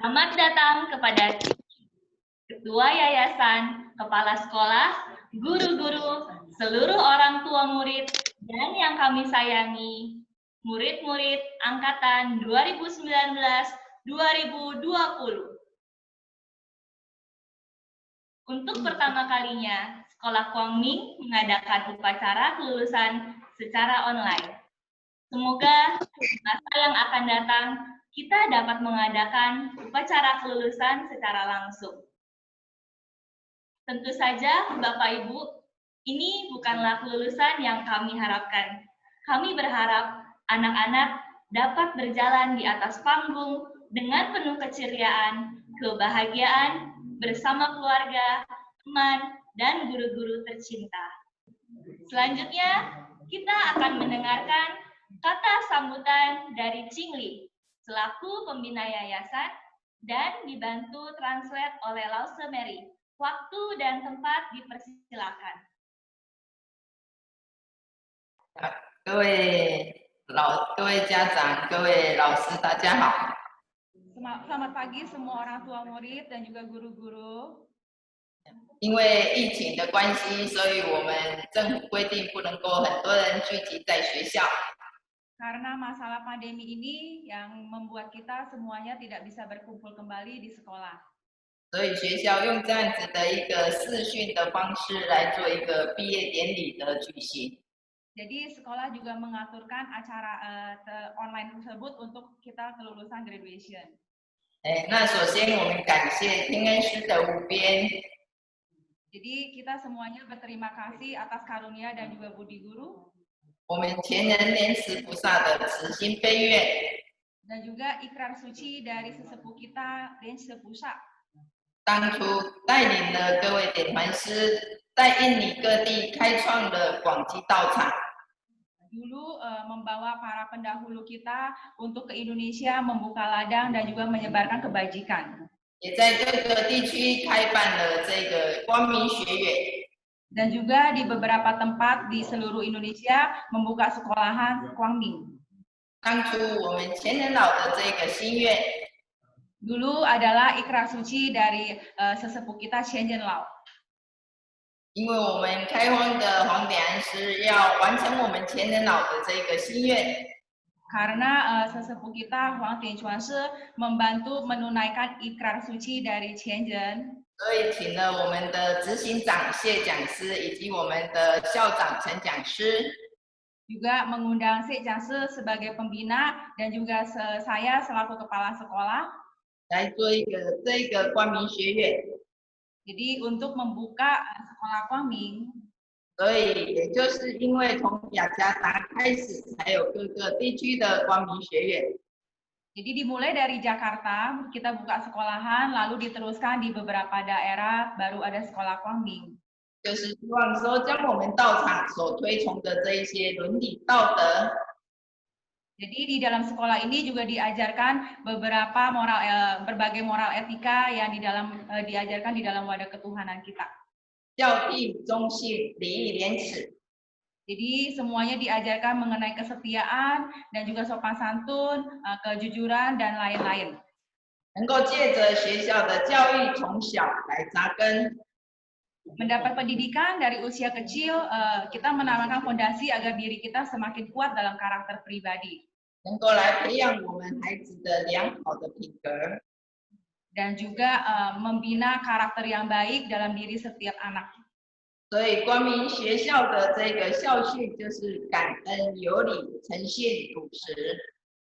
Selamat datang kepada Ketua Yayasan, Kepala Sekolah, guru-guru, seluruh orang tua murid, dan yang kami sayangi, murid-murid Angkatan 2019-2020. Untuk pertama kalinya, Sekolah Kwangming mengadakan upacara kelulusan secara online. Semoga di masa yang akan datang, kita dapat mengadakan upacara kelulusan secara langsung. Tentu saja, Bapak Ibu, ini bukanlah kelulusan yang kami harapkan. Kami berharap anak-anak dapat berjalan di atas panggung dengan penuh keceriaan, kebahagiaan, bersama keluarga, teman, dan guru-guru tercinta. Selanjutnya, kita akan mendengarkan kata sambutan dari Cingli, selaku pembina yayasan, dan dibantu translate oleh Lause Mary. Waktu dan tempat dipersilakan. 各位家长、各位老师，大家好。 Selamat pagi semua orang tua murid dan juga guru-guru. 因为疫情的关系，所以我们政府规定不能够很多人聚集在学校。 Karena masalah pandemi ini yang membuat kita semuanya tidak bisa berkumpul kembali di sekolah. 所以学校用这样子的一个视讯的方式来做一个毕业典礼的举行。 Jadi sekolah juga mengaturkan acara online tersebut untuk kita kelulusan graduation. 那首先我们感谢天恩师的五边， Jadi kita semuanya berterima kasih atas karunia dan juga budi guru. 我们前人莲池菩萨的慈心悲愿， Dan juga ikrar suci dari sesepuh kita,莲池菩萨. 当初带领了各位点传师，在印尼各地开创了广济道场。 Dulu membawa para pendahulu kita untuk ke Indonesia membuka ladang dan juga menyebarkan kebajikan. 也在各个地区开办了这个光明学院。 Dan juga di beberapa tempat di seluruh Indonesia membuka sekolahan Kwangming. 当初我们前人老的这个心愿， Dulu adalah ikrar suci dari sesepuh kita Chen Lao. 因为我们开荒的黄点安师要完成我们前人老的这个心愿， Karena sesepuh kita Huang Tianchuan Shi membantu menunaikan ikrar suci dari Chen Zhen. 所以请了我们的执行长谢讲师以及我们的校长陈讲师， Juga mengundang Sik Jiang Shi sebagai pembina dan juga saya selaku kepala sekolah. 来做这个光明学院。 Jadi untuk membuka sekolah Kwangming. 所以也就是因为从雅加达开始，才有各个地区的光明学院。 Jadi dimulai dari Jakarta, kita buka sekolahan, lalu diteruskan di beberapa daerah, baru ada sekolah Kwangming. 就是希望说，将我们道场所推崇的这一些伦理道德， Jadi di dalam sekolah ini juga diajarkan beberapa berbagai moral etika yang diajarkan di dalam wadah ketuhanan kita. 孝悌忠信、礼义廉耻。 Jadi semuanya diajarkan mengenai kesetiaan dan juga sopan santun, kejujuran dan lain-lain. 能够借着学校的教育从小来扎根， Mendapat pendidikan dari usia kecil, kita menanamkan fondasi agar diri kita semakin kuat dalam karakter pribadi. 能够来培养我们孩子的良好的品格。 Dan juga membina karakter yang baik dalam diri setiap anak. 所以光明学校的这个校训就是感恩、有礼、诚信、朴实。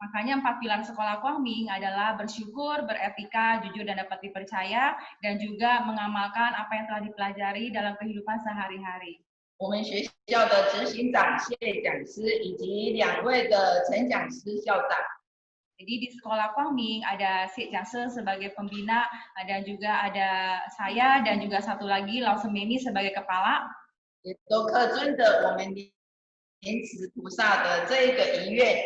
Makanya 4 pilar sekolah Kwangming adalah bersyukur, beretika, jujur dan dapat dipercaya, dan juga mengamalkan apa yang telah dipelajari dalam kehidupan sehari-hari. 我们学校的执行长谢讲师以及2位的陈讲师校长。 Jadi di sekolah Kwangming ada Sik Jiang Shi sebagai pembina, dan juga ada saya dan juga satu lagi Lao Semeni sebagai kepala. 也都恪遵着我们莲池菩萨的这个遗愿。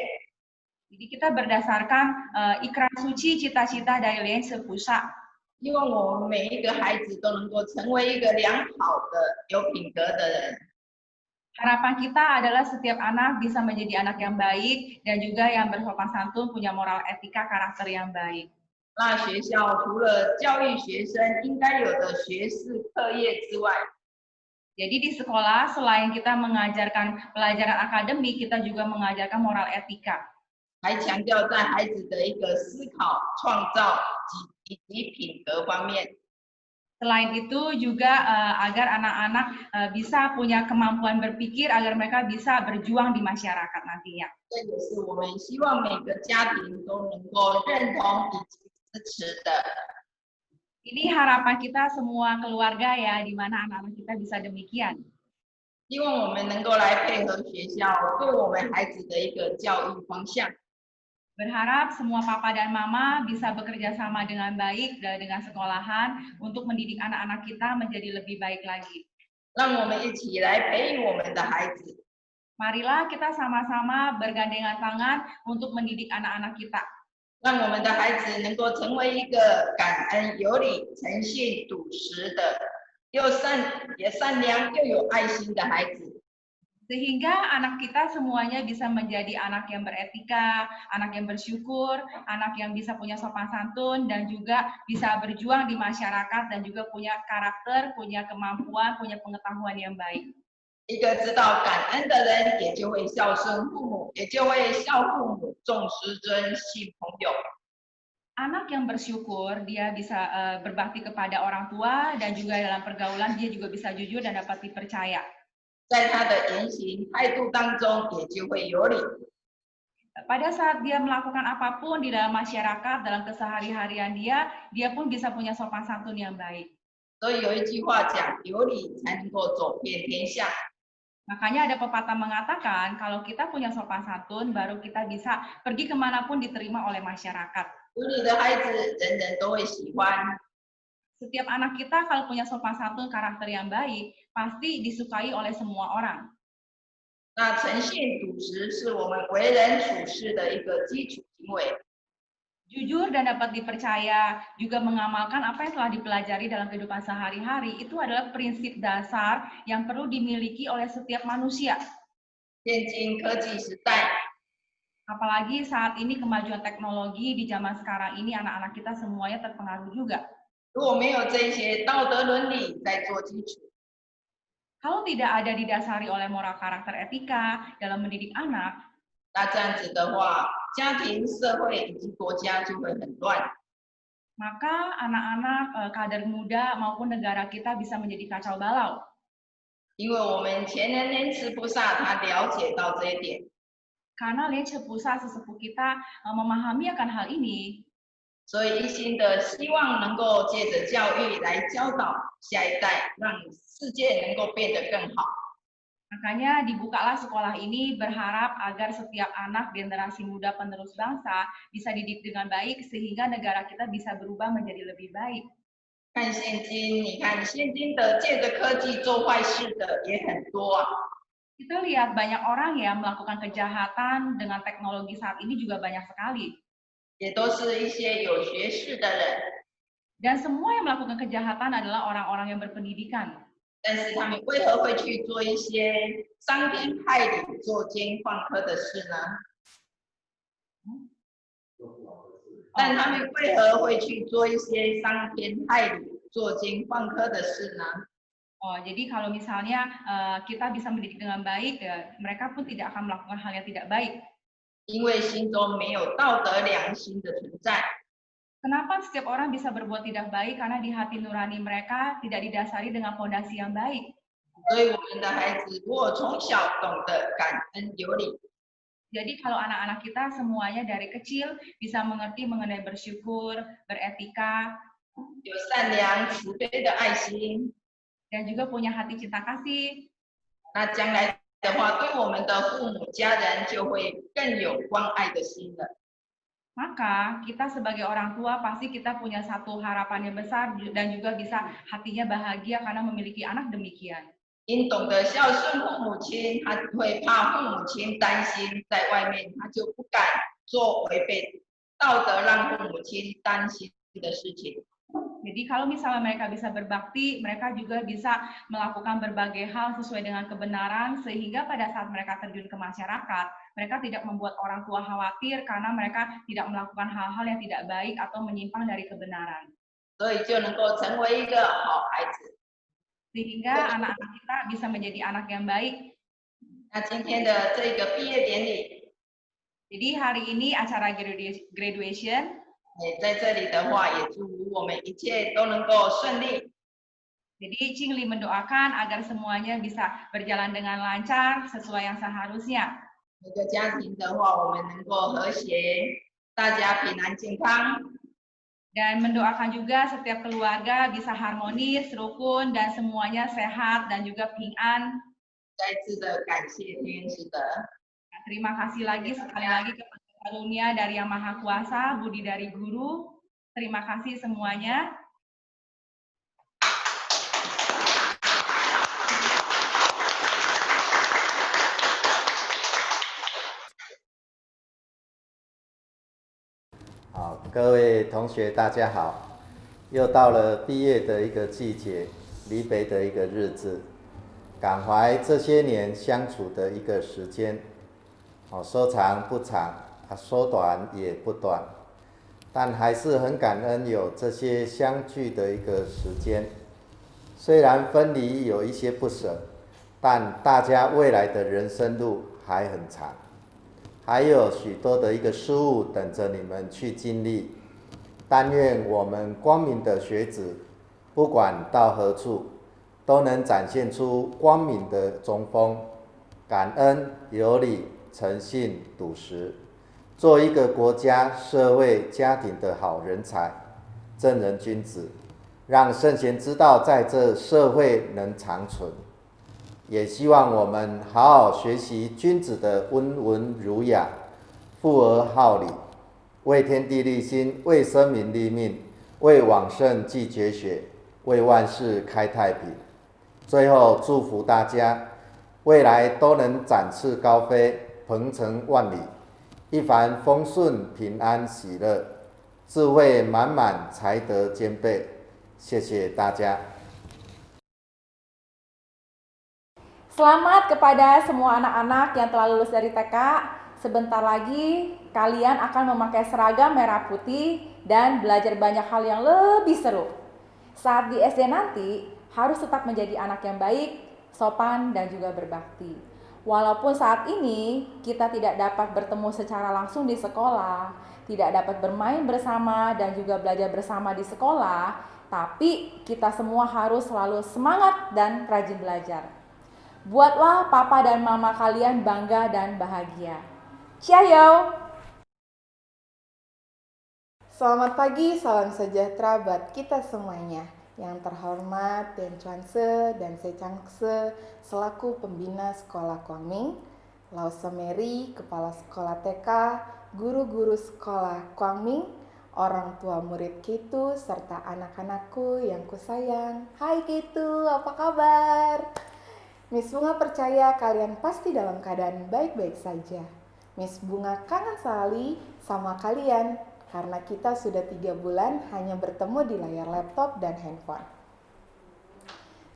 Jadi kita berdasarkan ikrar suci cita-cita dari莲池菩萨. 希望我们每一个孩子都能够成为一个良好的、有品格的人。 Harapan kita adalah setiap anak bisa menjadi anak yang baik dan juga yang bersopan santun, punya moral etika, karakter yang baik. 那学校除了教育学生应该有的学士课业之外， Jadi di sekolah selain kita mengajarkan pelajaran akademik, kita juga mengajarkan moral etika. 还强调在孩子的一个思考、创造以及品格方面。 Selain itu juga agar anak-anak bisa punya kemampuan berpikir agar mereka bisa berjuang di masyarakat nantinya. 这也是我们希望每个家庭都能够认同以及支持的。 Ini harapan kita semua keluarga ya, di mana anak-anak kita bisa demikian. 希望我们能够来配合学校对我们孩子的一个教育方向。 Berharap semua papa dan mama bisa bekerja sama dengan baik dengan sekolahan untuk mendidik anak-anak kita menjadi lebih baik lagi. 让我们一起来培育我们的孩子， Marilah kita sama-sama bergandengan tangan untuk mendidik anak-anak kita. 让我们的孩子能够成为一个感恩、有礼、诚信、笃实的，也善良又有爱心的孩子。 Sehingga anak kita semuanya bisa menjadi anak yang beretika, anak yang bersyukur, anak yang bisa punya sopan santun, dan juga bisa berjuang di masyarakat, dan juga punya karakter, punya kemampuan, punya pengetahuan yang baik. 一个知道感恩的人，也就会孝顺父母，也就会孝父母，重师尊，信朋友。 Anak yang bersyukur, dia bisa berbakti kepada orang tua, dan juga dalam pergaulan dia juga bisa jujur dan dapat dipercaya. 在他的言行态度当中，也就会有礼。 Pada saat dia melakukan apapun di dalam masyarakat, dalam kesehari-harian dia pun bisa punya sopan santun yang baik. 所以有一句话讲，有礼才能够走遍天下。 Makanya ada pepatah mengatakan, kalau kita punya sopan santun, baru kita bisa pergi kemanapun diterima oleh masyarakat. 有礼的孩子，人人都会喜欢。 Setiap anak kita kalau punya sopan santun, karakter yang baik, pasti disukai oleh semua orang. 那诚信笃实是我们为人处事的一个基础行为。 Jujur dan dapat dipercaya, juga mengamalkan apa yang telah dipelajari dalam kehidupan sehari-hari, itu adalah prinsip dasar yang perlu dimiliki oleh setiap manusia. 现今科技时代， Apalagi saat ini kemajuan teknologi di zaman sekarang ini, anak-anak kita semuanya terpengaruh juga. 如果没有这些道德伦理在做基础， Kalau tidak ada didasari oleh moral karakter etika dalam mendidik anak, 那这样子的话，家庭、社会以及国家就会很乱。 maka anak-anak, kader muda maupun negara kita bisa menjadi kacau balau. 因为我们前人莲池菩萨他了解到这一点， Karena Lece Pusa sesepuh kita memahami akan hal ini, 所以一心的希望能够借着教育来教导下一代，让世界能够变得更好。 makanya dibukalah sekolah ini berharap agar setiap anak generasi muda penerus bangsa bisa dididik dengan baik sehingga negara kita bisa berubah menjadi lebih baik. 看现今，你看现今的借着科技做坏事的也很多啊。 Kita lihat banyak orang yang melakukan kejahatan dengan teknologi saat ini juga banyak sekali. 也都是一些有学识的人， Dan semua yang melakukan kejahatan adalah orang-orang yang berpendidikan. 但是他们为何会去做一些伤天害理、作奸犯科的事呢？但他们为何会去做一些伤天害理、作奸犯科的事呢？ Oh, jadi kalau misalnya kita bisa mendidik dengan baik, ya, mereka pun tidak akan melakukan hal yang tidak baik. 因为心中没有道德良心的存在。 Kenapa setiap orang bisa berbuat tidak baik? Karena di hati nurani mereka tidak didasari dengan fondasi yang baik. 所以我们的孩子如果从小懂得感恩有礼， Jadi kalau anak-anak kita semuanya dari kecil bisa mengerti mengenai bersyukur, beretika, 有善良慈悲的爱心， dan juga punya hati cinta kasih, 那将来的话，对我们的父母家人就会更有关爱的心了。 maka kita sebagai orang tua pasti kita punya satu harapan yang besar dan juga bisa hatinya bahagia karena memiliki anak demikian. 因懂得孝顺父母亲，他会怕父母亲担心，在外面他就不敢做违背道德让父母亲担心的事情。Jadi kalau misalnya mereka bisa berbakti, mereka juga bisa melakukan berbagai hal sesuai dengan kebenaran, sehingga pada saat mereka terjun ke masyarakat, mereka tidak membuat orang tua khawatir karena mereka tidak melakukan hal-hal yang tidak baik atau menyimpang dari kebenaran. 所以就能够成为一个好孩子。 Sehingga anak-anak kita bisa menjadi anak yang baik. 那今天的这个毕业典礼， Jadi hari ini acara graduation. 在这里的话，也祝福我们一切都能够顺利。 Jadi Cingli mendoakan agar semuanya bisa berjalan dengan lancar sesuai yang seharusnya. 每个家庭的话，我们能够和谐，大家平安健康。 Dan mendoakan juga setiap keluarga bisa harmonis, rukun, dan semuanya sehat dan juga ping'an. 再次的感谢天使的。 Terima kasih sekali lagi kepada karunia dari Yang Maha Kuasa, budi dari Guru. Terima kasih semuanya.好，各位同学大家好，又到了毕业的一个季节，离别的一个日子，感怀这些年相处的一个时间，说长不长，说短也不短，但还是很感恩有这些相聚的一个时间。虽然分离有一些不舍，但大家未来的人生路还很长。 还有许多的一个事物等着你们去经历，但愿我们光明的学子，不管到何处，都能展现出光明的中锋，感恩、有礼、诚信、笃实，做一个国家、社会、家庭的好人才、正人君子，让圣贤之道在这社会能长存。 也希望我们好好学习君子的温文儒雅、富而好礼，为天地立心，为生民立命，为往圣继绝学，为万世开太平。最后祝福大家，未来都能展翅高飞，鹏程万里，一帆风顺，平安喜乐，智慧满满，才德兼备。谢谢大家。 Selamat kepada semua anak-anak yang telah lulus dari TK. Sebentar lagi kalian akan memakai seragam merah putih dan belajar banyak hal yang lebih seru. Saat di SD nanti harus tetap menjadi anak yang baik, sopan, dan juga berbakti. Walaupun saat ini kita tidak dapat bertemu secara langsung di sekolah, tidak dapat bermain bersama dan juga belajar bersama di sekolah, tapi kita semua harus selalu semangat dan rajin belajar. Buatlah papa dan mama kalian bangga dan bahagia. Ciao! Selamat pagi, salam sejahtera buat kita semuanya. Yang terhormat Den Chuan Se dan Se Chang Se selaku pembina Sekolah Kwangming, Lau Semeri, Kepala Sekolah TK, guru-guru Sekolah Kwangming, orang tua murid Kitu, serta anak-anakku yang kusayang. Hai Kitu, apa kabar? Miss Bunga percaya kalian pasti dalam keadaan baik-baik saja. Miss Bunga kangen sekali sama kalian karena kita sudah 3 bulan hanya bertemu di layar laptop dan handphone.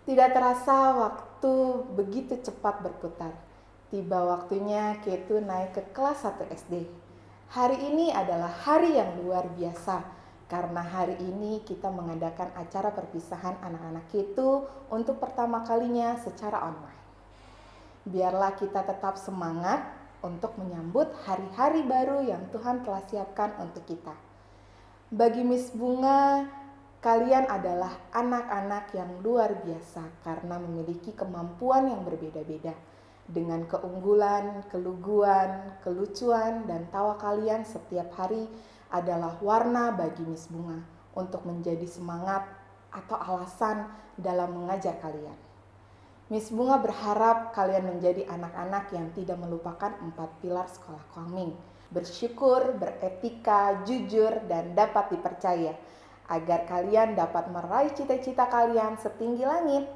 Tidak terasa waktu begitu cepat berputar. Tiba waktunya Ketu naik ke kelas 1 SD. Hari ini adalah hari yang luar biasa. Karena hari ini kita mengadakan acara perpisahan anak-anak Ketu untuk pertama kalinya secara online. Biarlah kita tetap semangat untuk menyambut hari-hari baru yang Tuhan telah siapkan untuk kita. Bagi Miss Bunga, kalian adalah anak-anak yang luar biasa karena memiliki kemampuan yang berbeda-beda. Dengan keunggulan, keluguan, kelucuan, dan tawa kalian setiap hari adalah warna bagi Miss Bunga untuk menjadi semangat atau alasan dalam mengajar kalian. Miss Bunga berharap kalian menjadi anak-anak yang tidak melupakan 4 pilar Sekolah Kwangming, bersyukur, beretika, jujur, dan dapat dipercaya, agar kalian dapat meraih cita-cita kalian setinggi langit.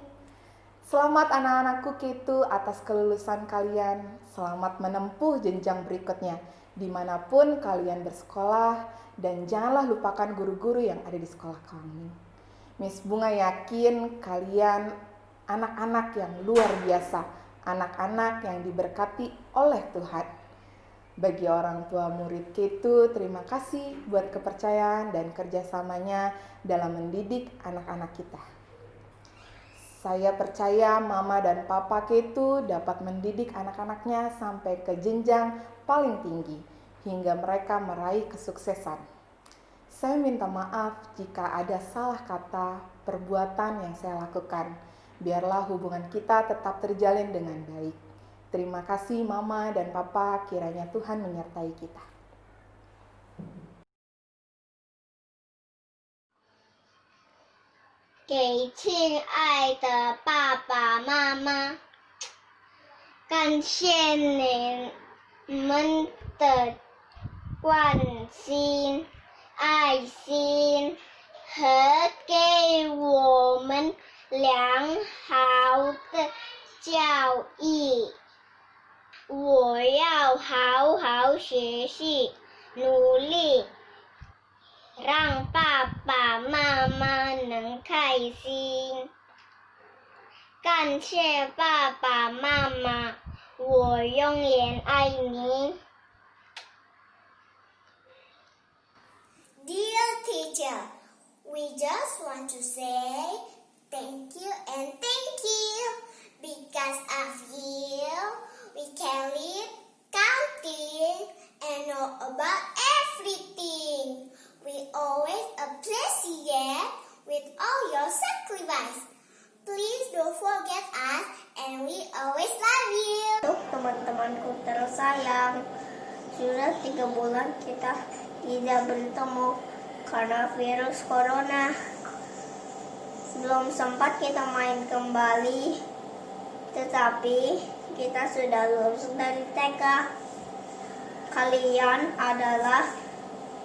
Selamat anak-anakku Ketu atas kelulusan kalian, selamat menempuh jenjang berikutnya, dimanapun kalian bersekolah, dan janganlah lupakan guru-guru yang ada di Sekolah Kwangming. Miss Bunga yakin kalian anak-anak yang luar biasa, anak-anak yang diberkati oleh Tuhan. Bagi orang tua murid K2, terima kasih buat kepercayaan dan kerjasamanya dalam mendidik anak-anak kita. Saya percaya Mama dan Papa K2 dapat mendidik anak-anaknya sampai ke jenjang paling tinggi, hingga mereka meraih kesuksesan. Saya minta maaf jika ada salah kata, perbuatan yang saya lakukan. Biarlah hubungan kita tetap terjalin dengan baik. Terima kasih Mama dan Papa, kiranya Tuhan menyertai kita. 给亲爱的爸爸妈妈，感谢你们的关心、爱心和给我们良好的教育。我要好好学习，努力，让爸爸妈妈能开心。感谢爸爸妈妈，我永远爱你。Dear teacher, we just want to say thank you and thank you. Because of you, we can live, counting, and know about everything. We always appreciate with all your sacrifice. Please don't forget us, and we always love you. Teman-temanku tersayang, sudah 3 bulan kita tidak bertemu karena virus corona. Belum sempat kita main kembali, tetapi kita sudah lulus dari TK. Kalian adalah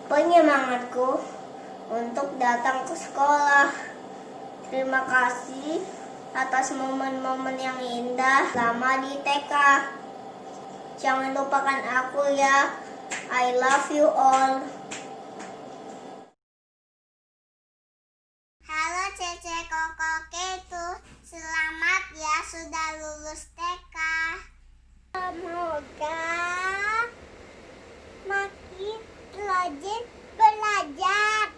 penyemangatku untuk datang ke sekolah. Terima kasih atas momen-momen yang indah selama di TK. Jangan lupakan aku ya. I love you all. Halo Cece Koko K2, selamat ya sudah lulus TK. Semoga makin rajin belajar.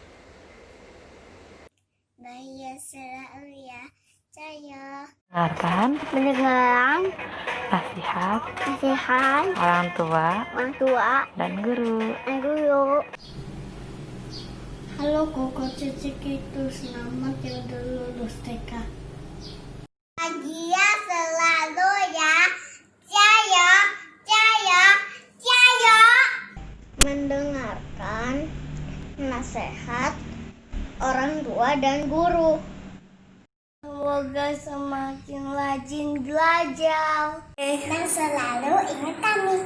Bahagia selalu ya, saya. Mendengarkan Nasihat nasihat orang tua dan guru. Halo Koko Cece K2, selamat ya udah lulus TK. Bahagia selalu ya, jaya, jaya, jaya. Mendengarkan nasihat orang tua dan guru. Semoga semakin rajin belajar dan selalu ingat kami.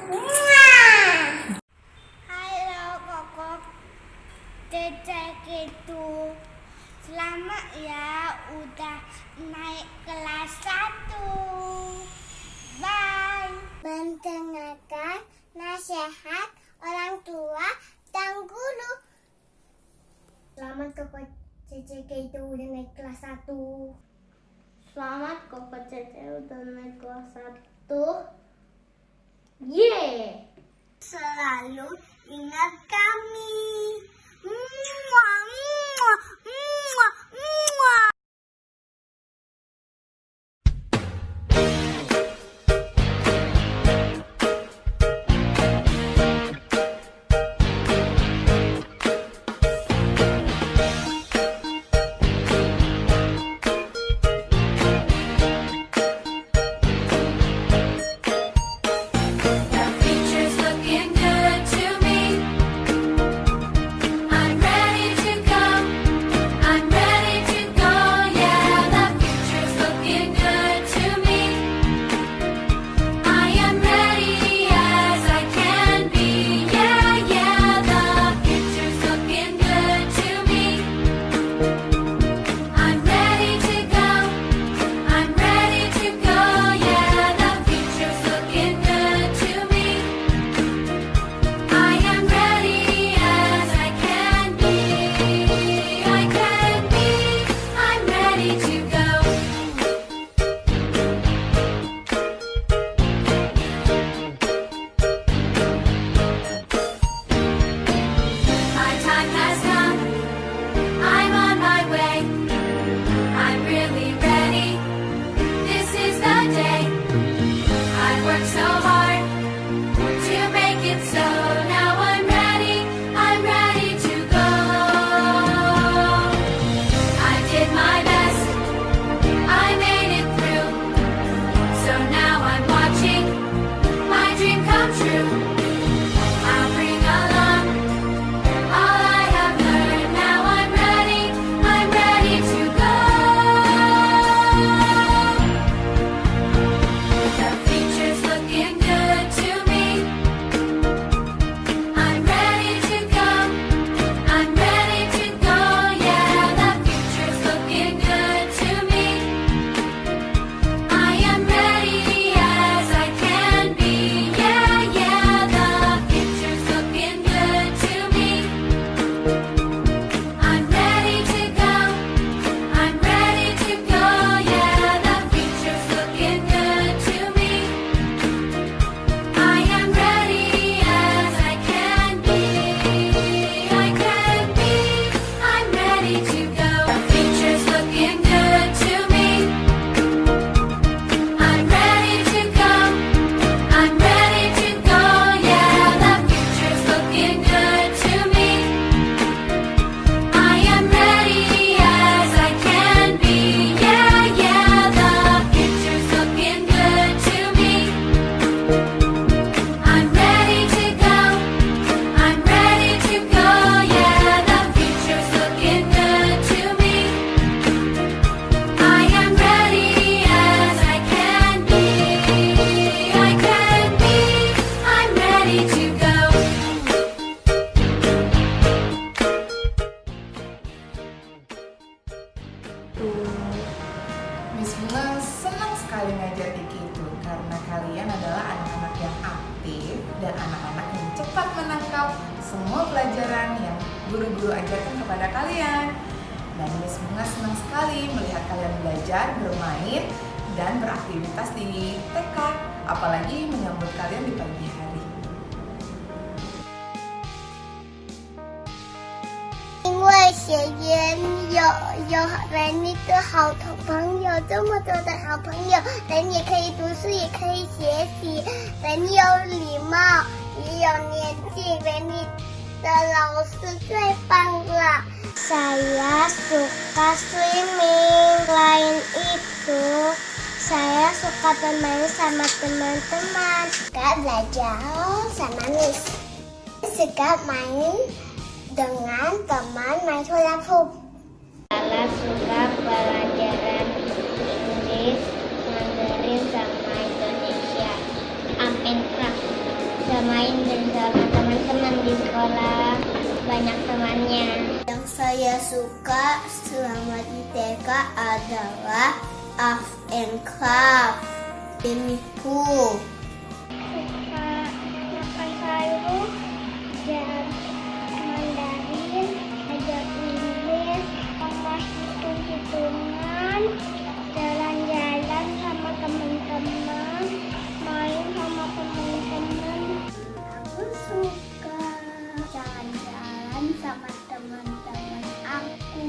Halo Koko Cece K2, selamat ya udah naik kelas 1. Bye. Mendengarkan nasihat orang tua dan guru. Selamat Koko Cece K2 udah naik kelas 1. Selamat Koko Cece udah naik kelas 1. Yeay! Selalu ingat kami. Muah, muah, muah, muah. To me. dan anak-anak yang cepat menangkap semua pelajaran yang guru-guru ajarkan kepada kalian. Dan Miss Bunga senang sekali melihat kalian belajar, bermain, dan beraktivitas di TK, apalagi menyambut kalian di pagi hari. 因为爷爷有人一个好朋友，这么多的好朋友，人也可以读书，也可以学习，人有礼貌，也有年纪，人你的老师最棒了。Saya suka swimming. Selain itu, saya suka bermain sama teman-teman. Suka belajar sama Miss. Suka main dengan teman main hula hoop. Saya suka pelajaran Inggris, Mandarin, sama Indonesia. Craft. Bisa main bersama teman-teman di sekolah, banyak temannya. Yang saya suka selama di TK adalah Art and Craft, swimming pool. Suka makan sayur dan Mandarin, belajar Inggris, sama hitung-hitungan, jalan-jalan sama teman-teman, main sama teman-teman. Aku suka jalan-jalan sama teman-teman aku,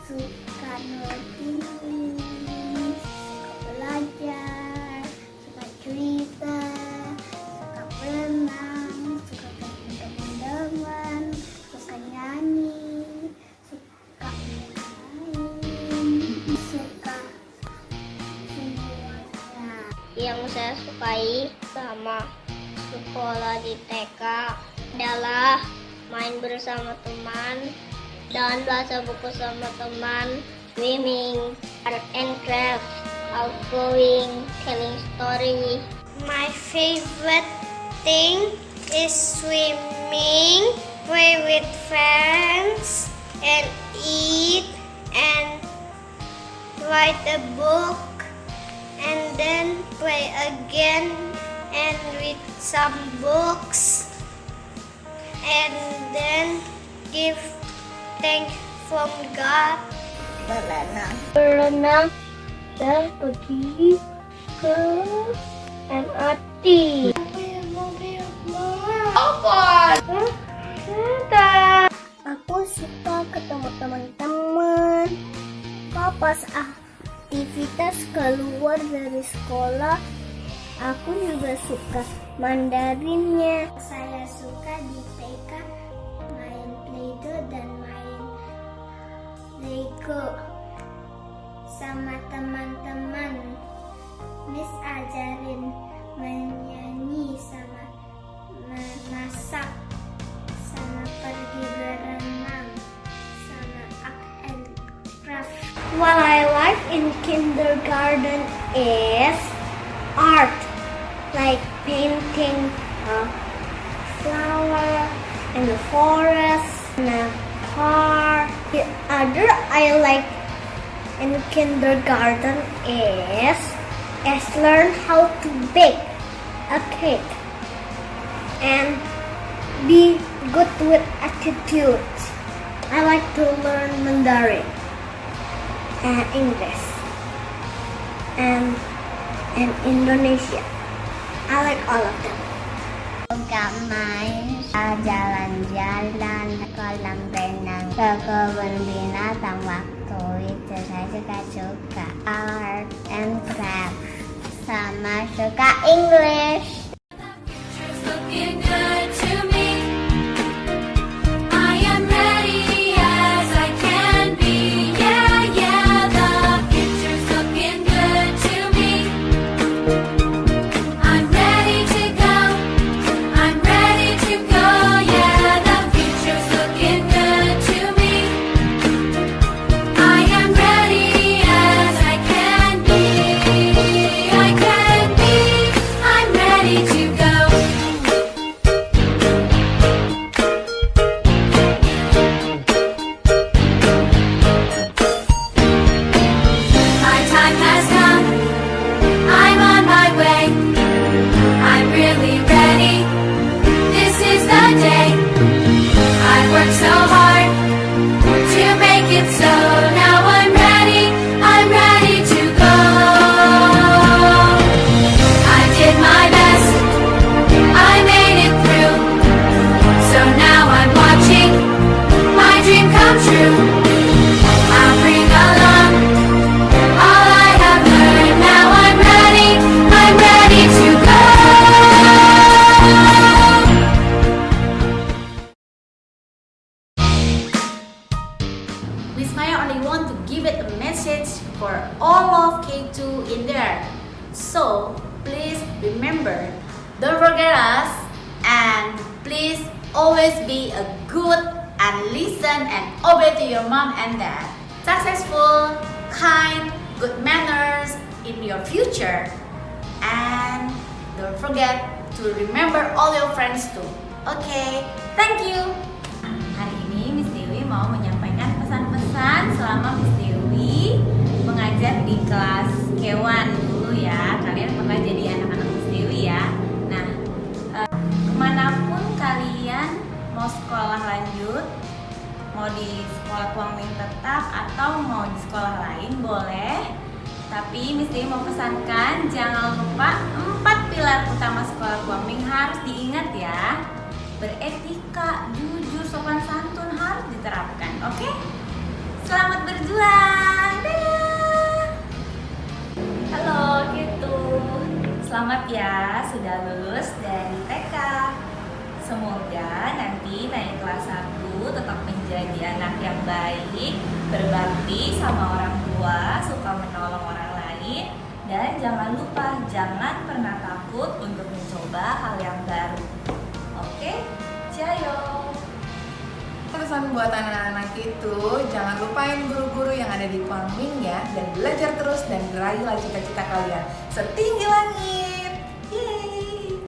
suka nulis, suka belajar, suka cerita, suka berenang, suka ketemu teman-teman, suka nyanyi, suka main, suka semuanya. Yang saya sukai sama sekolah di TK adalah main bersama teman dan baca buku sama teman, swimming, art and craft, outgoing, telling story. My favorite thing is swimming, play with friends, and eat, and write a book, and then play again, and read some books, and then give thanks from God. Berenang dan pergi ke MRT. Apa? Aku suka ketemu teman-teman. Pas aktivitas keluar dari sekolah, aku juga suka Mandarinnya. Saya suka di TK main Play-Doh dan main Lego sama teman-teman. Miss ajarin menyanyi sama memasak sama pergi berenang sama art and craft. What I like in kindergarten is art, like painting a flower in the forest, in a car. The other I like in kindergarten is learn how to bake a cake and be good with attitude. I like to learn Mandarin and English and Indonesia. I like all of them. Suka main, jalan-jalan, kolam renang, ke kebun binatang. Waktu itu saya juga suka art and craft, sama suka English. I'm ready. please always be a good and listen and obey to your mom and dad. Successful, kind, good manners in your future. And don't forget to remember all your friends too. Okay, thank you. Hari ini Miss Dewi mau menyampaikan pesan-pesan selama Miss Dewi mengajar di kelas K1 dulu ya. Kalian bakal jadi anak-anak Miss Dewi ya. Nah, kemanapun kalian mau sekolah lanjut, mau di sekolah Kwangming tetap atau mau di sekolah lain boleh. Tapi Miss Dewi mau pesankan jangan lupa 4 pilar utama sekolah Kwangming harus diingat ya. Beretika, jujur, sopan santun harus diterapkan. Oke? Selamat berjuang. Dadah. Halo, gitu. Selamat ya sudah lulus dari TK. Semoga nanti naik kelas 1 tetap menjadi anak yang baik, berbakti sama orang tua, suka menolong orang lain, dan jangan lupa jangan pernah takut untuk mencoba hal yang baru. Oke, jayo. Pesan buat anak-anak itu, jangan lupain guru-guru yang ada di Kwangming ya, dan belajar terus dan raihlah cita-cita kalian setinggi langit. Yeay!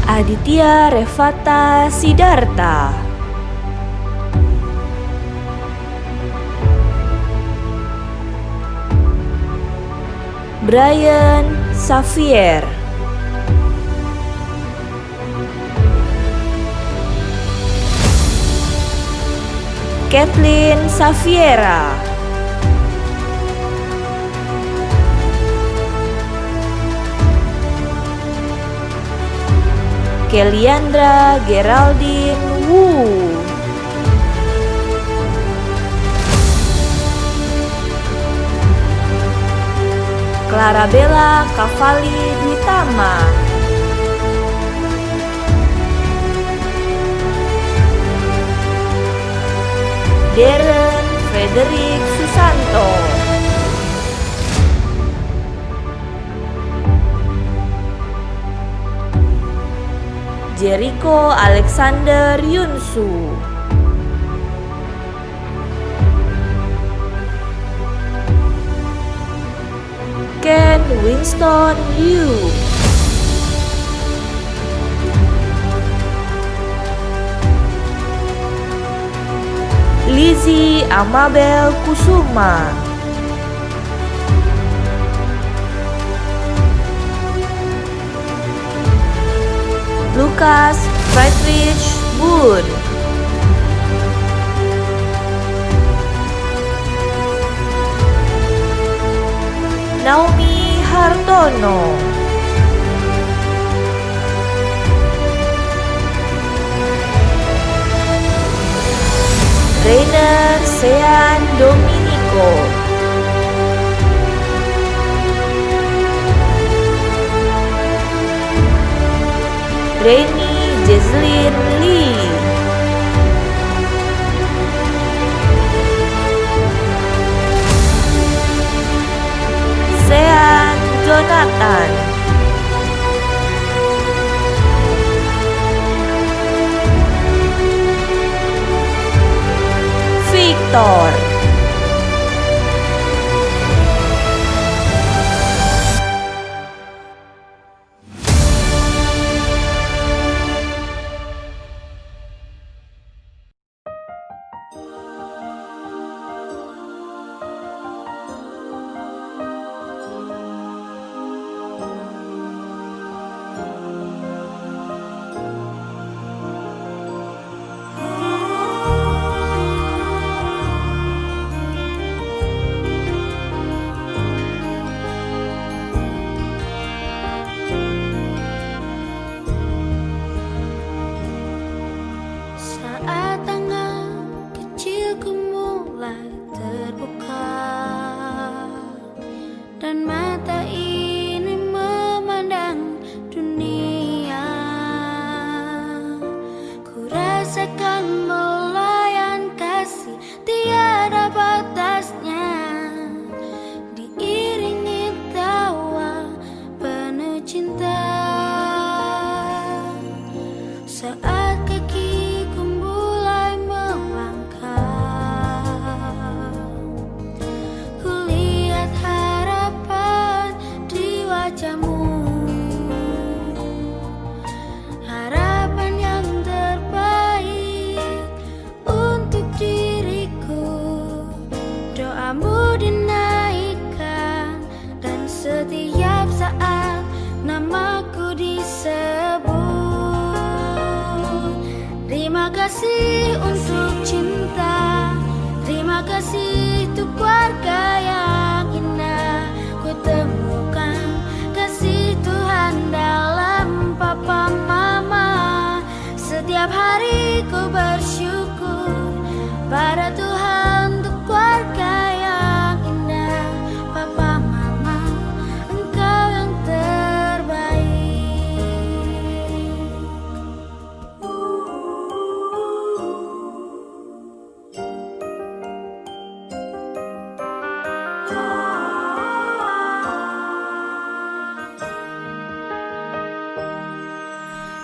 Aditya Revata Sidarta, Brian Xavier, Kathleen Xaviera, Keliandra Geraldine Wu, Clarabella Cavalli Dwitama, Darren Frederick Susanto, Jericho Alexander Yunsu, Ken Winston Liu, Lizzie Amabel Kusuma, Lucas Friedrich Boon, Naomi Hartono, Rainer Sean Dominico, Reni Jesslyn Lee, Sean Jonathan, Victor, cinta. kasih untuk cinta, terima kasih untuk keluarga yang indah. Ku temukan kasih Tuhan dalam papa mama. Setiap hari ku bersyukur pada Tuhan untuk keluarga yang indah. Papa mama, engkau yang terbaik.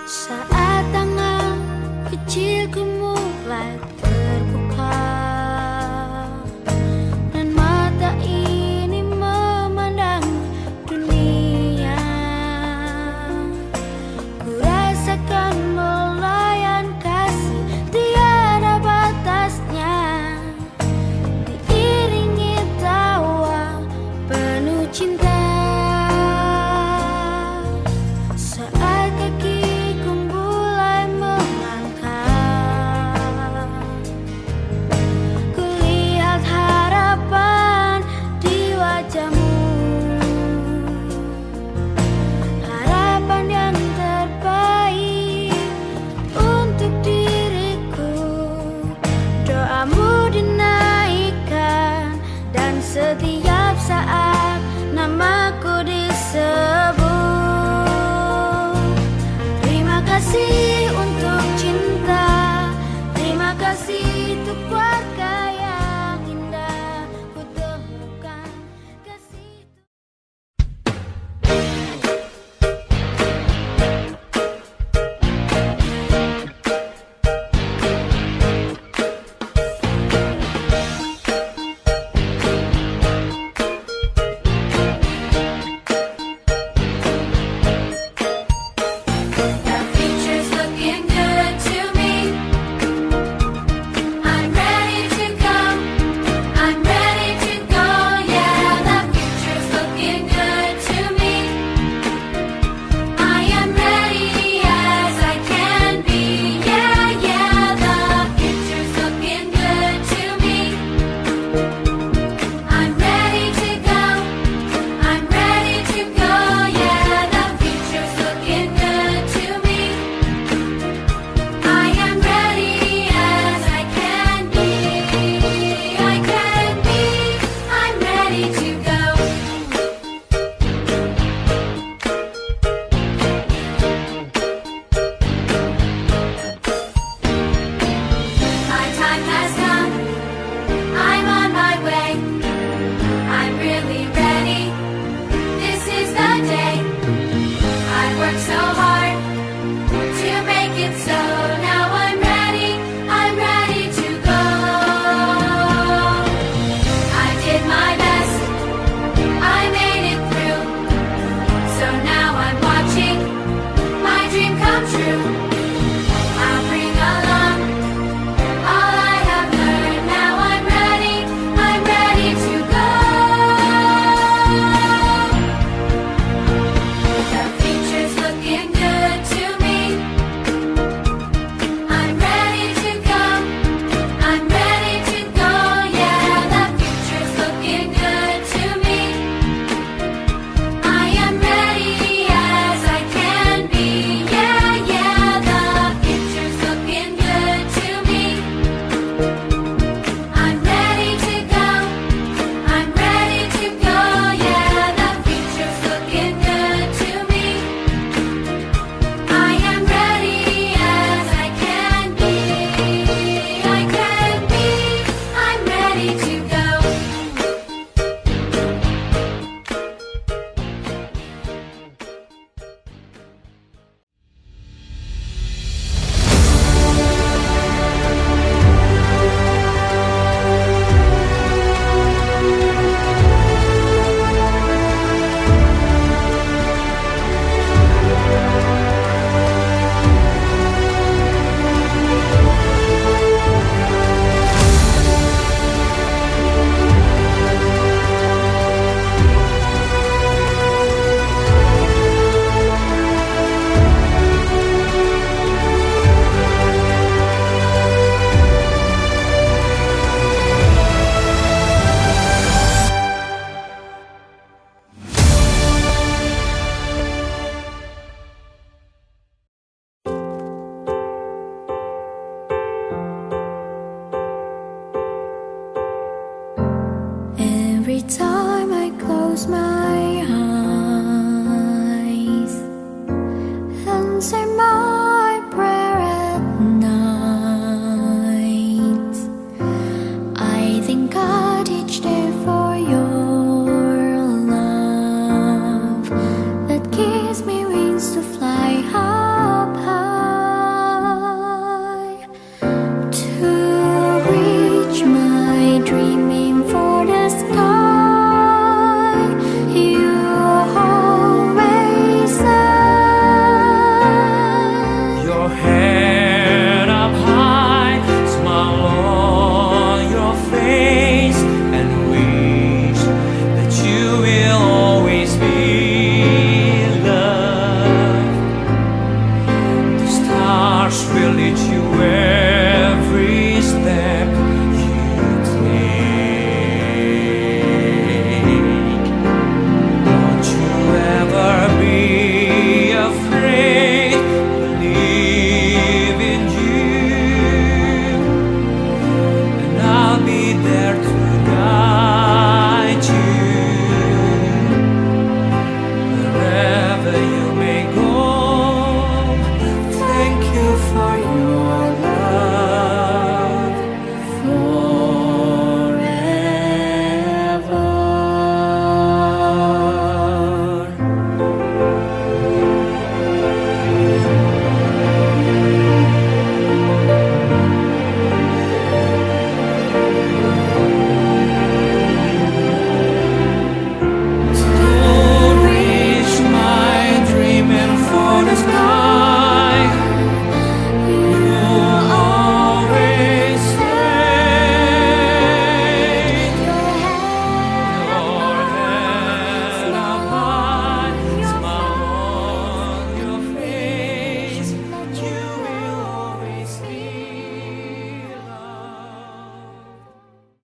Saat tangan kecilku mulai